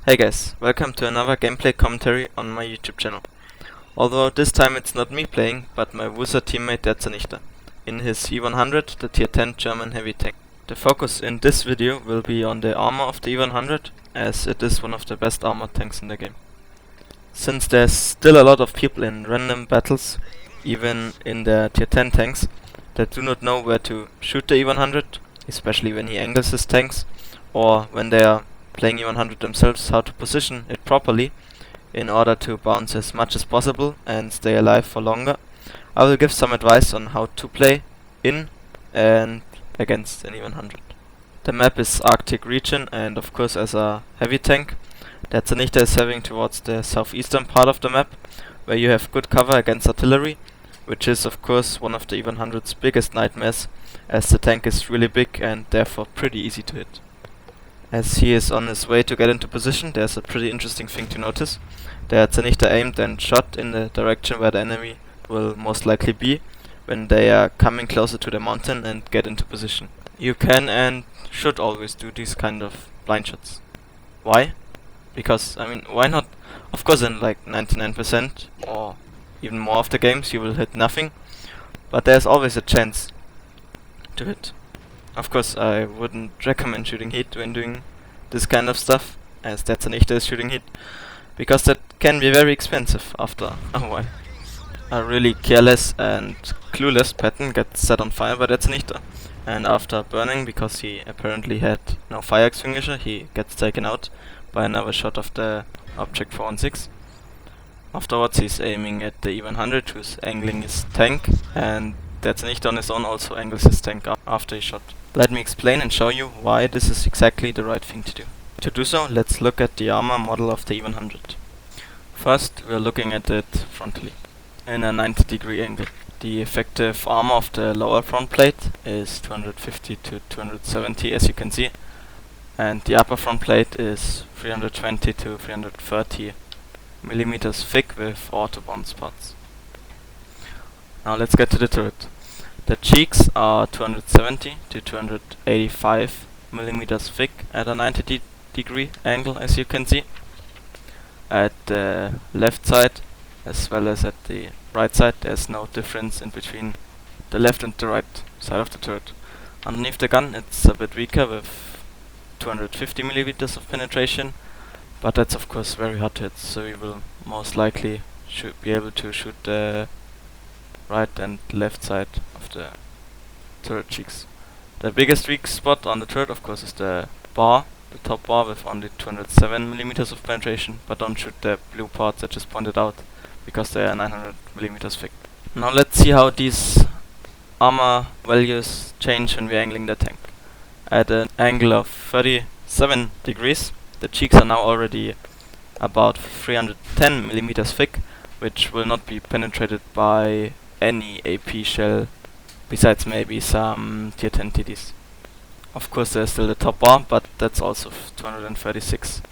Hey guys, welcome to another gameplay commentary on my YouTube channel. Although this time it's not me playing, but my WUSA teammate DerZernichter, in his E100, the tier 10 German heavy tank. The focus in this video will be on the armor of the E100, as it is one of the best armored tanks in the game. Since there's still a lot of people in random battles, even in the tier 10 tanks, that do not know where to shoot the E100, especially when he angles his tanks, or when they are playing E100 themselves, how to position it properly in order to bounce as much as possible and stay alive for longer. I will give some advice on how to play in and against an E100. The map is Arctic region, and of course as a heavy tank, DerZernichter is having towards the southeastern part of the map, where you have good cover against artillery, which is of course one of the E100's biggest nightmares, as the tank is really big and therefore pretty easy to hit. As he is on his way to get into position, there's a pretty interesting thing to notice. DerZernichter aimed and shot in the direction where the enemy will most likely be when they are coming closer to the mountain and get into position. You can and should always do these kind of blind shots. Why? Because, why not? Of course in like 99% or even more of the games you will hit nothing, but there's always a chance to hit. Of course, I wouldn't recommend shooting heat when doing this kind of stuff, as DerZernichter is shooting heat, because that can be very expensive after a while. A really careless and clueless pattern gets set on fire by DerZernichter, and after burning, because he apparently had no fire extinguisher, he gets taken out by another shot of the Object 416. Afterwards, he's aiming at the E100, who's angling his tank, and DerZernichter on his own also angles his tank after he shot. Let me explain and show you why this is exactly the right thing to do. To do so, let's look at the armor model of the E100. First, we're looking at it frontally, in a 90-degree angle. The effective armor of the lower front plate is 250 to 270, as you can see, and the upper front plate is 320 to 330 millimeters thick with auto bounce parts. Now let's get to the turret. The cheeks are 270 to 285 millimeters thick at a 90-degree angle, as you can see. At the left side as well as at the right side, there's no difference in between the left and the right side of the turret. Underneath the gun it's a bit weaker with 250 millimeters of penetration, but that's of course very hard to hit, so you will most likely be able to shoot the right and left side of the turret cheeks. The biggest weak spot on the turret of course is the bar, the top bar, with only 207 millimeters of penetration, but don't shoot the blue parts I just pointed out, because they are 900 millimeters thick. Now let's see how these armor values change when we're angling the tank. At an angle of 37 degrees, the cheeks are now already about 310 millimeters thick, which will not be penetrated by any AP shell besides maybe some tier 10 TDs. Of course there's still the top bar, but that's also 236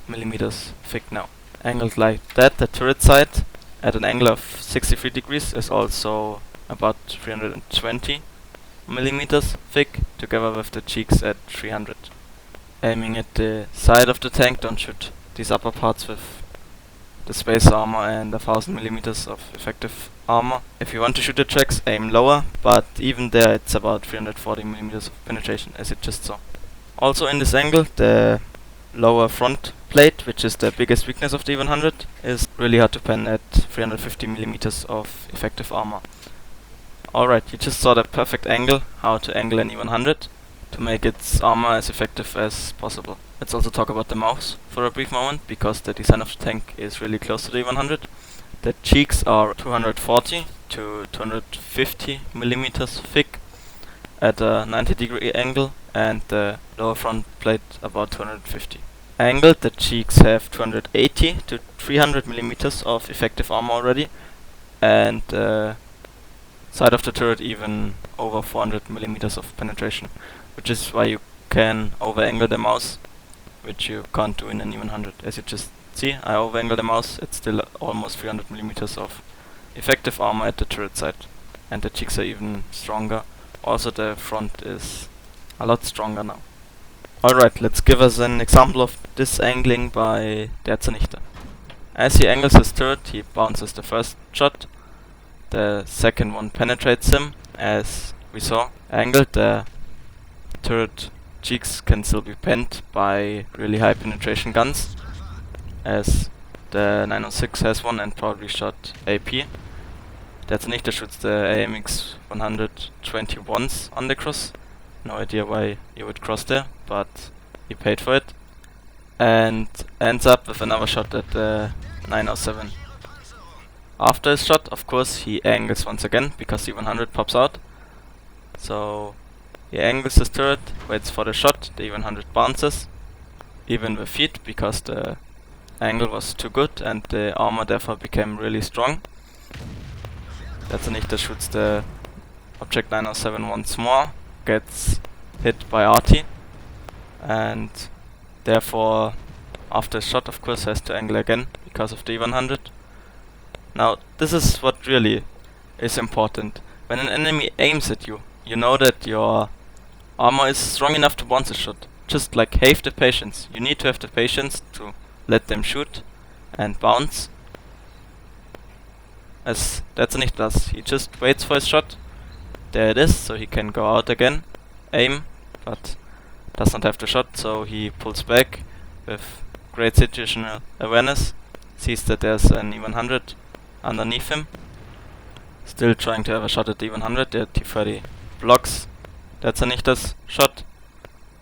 millimeters thick now. Angled like that, the turret side at an angle of 63 degrees is also about 320 millimeters thick, together with the cheeks at 300. Aiming at the side of the tank, don't shoot these upper parts with the space armor and 1000 millimeters of effective armor. If you want to shoot the tracks, aim lower, but even there it's about 340 millimeters of penetration, as you just saw. Also in this angle, the lower front plate, which is the biggest weakness of the E100, is really hard to pen at 350 millimeters of effective armor. Alright, you just saw the perfect angle, how to angle an E100 to make its armor as effective as possible. Let's also talk about the mouth for a brief moment, because the design of the tank is really close to the E100. The cheeks are 240 to 250 millimeters thick at a 90-degree angle, and the lower front plate about 250. Angled, the cheeks have 280 to 300 millimeters of effective armor already, and the side of the turret even over 400 millimeters of penetration, which is why you can over-angle the mouse, which you can't do in an E100. As you just see, I over-angle the mouse, it's still almost 300 millimeters of effective armor at the turret side, and the cheeks are even stronger. Also the front is a lot stronger now. Alright, let's give us an example of this angling by DerZernichter. As he angles his turret, he bounces the first shot, the second one penetrates him, as we saw. Angled, the turret cheeks can still be bent by really high penetration guns, as the 906 has one and probably shot AP. DerZernichter shoots the AMX 120 once on the cross. No idea why he would cross there, but he paid for it. And ends up with another shot at the 907. After his shot, of course, he angles once again, because the E100 pops out. So he angles his turret, waits for the shot, the E100 bounces, even with feet, because the angle was too good and the armor therefore became really strong. DerZernichter shoots the object 907 once more, gets hit by RT, and therefore after his shot of course has to angle again because of the E100. Now this is what really is important. When an enemy aims at you, you know that your armor is strong enough to bounce a shot. Just like have the patience. You need to have the patience to let them shoot and bounce. As DerZernichter does. He just waits for his shot. There it is, so he can go out again, aim, but does not have the shot, so he pulls back with great situational awareness, sees that there's an E100 underneath him, still trying to have a shot at the E100, the T30 blocks DerZernichter's shot,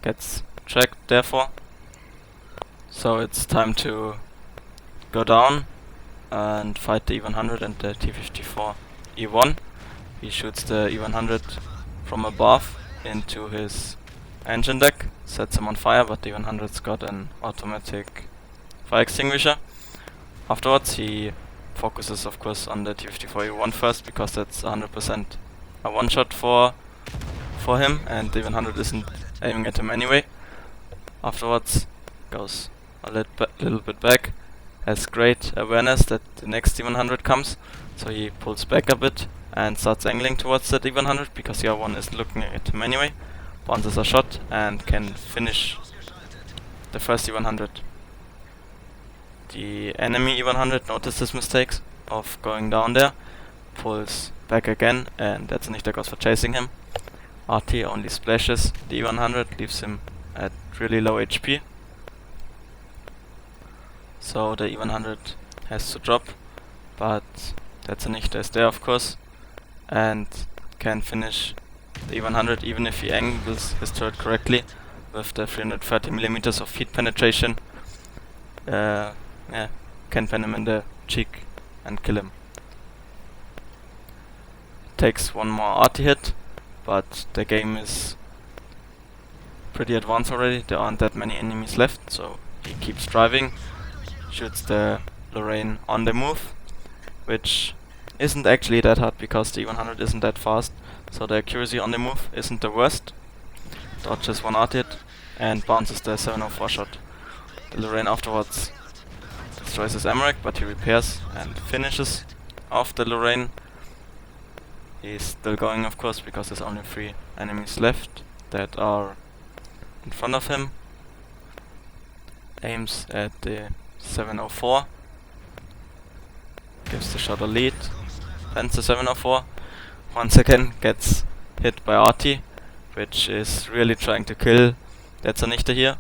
gets tracked therefore, so it's time to go down and fight the E100 and the T54 E1. He shoots the E100 from above into his engine deck, sets him on fire, but the E100's got an automatic fire extinguisher. Afterwards he focuses of course on the T54 E1 first, because that's 100% a one shot for him, and the E100 isn't aiming at him anyway. Afterwards goes a little bit back, has great awareness that the next E100 comes, so he pulls back a bit and starts angling towards that E100, because the other one is looking at him anyway, bounces a shot and can finish the first E100. The enemy E100 noticed his mistakes of going down there, pulls back again, and DerZernichter goes for chasing him. RT only splashes the E100, leaves him at really low HP. So the E100 has to drop, but DerZernichter is there of course, and can finish the E100 even if he angles his turret correctly with the 330mm of feet penetration. Can pen him in the cheek and kill him. Takes one more RT hit, but the game is pretty advanced already, there aren't that many enemies left, so he keeps driving, shoots the Lorraine on the move, which isn't actually that hard because the E100 isn't that fast, so the accuracy on the move isn't the worst. Dodges one RT hit and bounces the 704 shot. The Lorraine afterwards destroys his Emmerich, but he repairs and finishes off the Lorraine. He's still going of course, because there's only 3 enemies left that are in front of him. Aims at the 704, gives the shot a lead, pens the 704, once again gets hit by RT, which is really trying to kill DerZernichter here.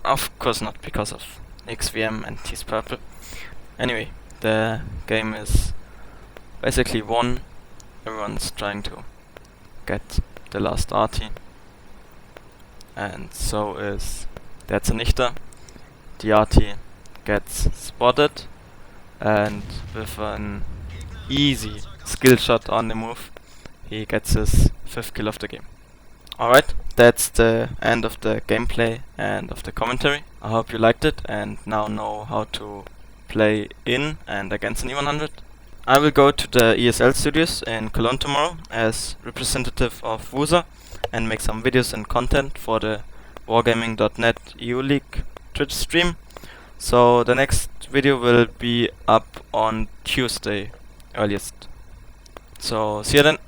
Of course not, because of XVM and he's purple. Anyway, the game is basically won. Everyone's trying to get the last RT, and so is DerZernichter. The RT gets spotted, and with an easy skill shot on the move, he gets his 5th kill of the game. Alright, that's the end of the gameplay and of the commentary. I hope you liked it and now know how to play in and against an E100. I will go to the ESL studios in Cologne tomorrow as representative of WUSA and make some videos and content for the wargaming.net EU League Twitch stream. So the next video will be up on Tuesday earliest. So see you then.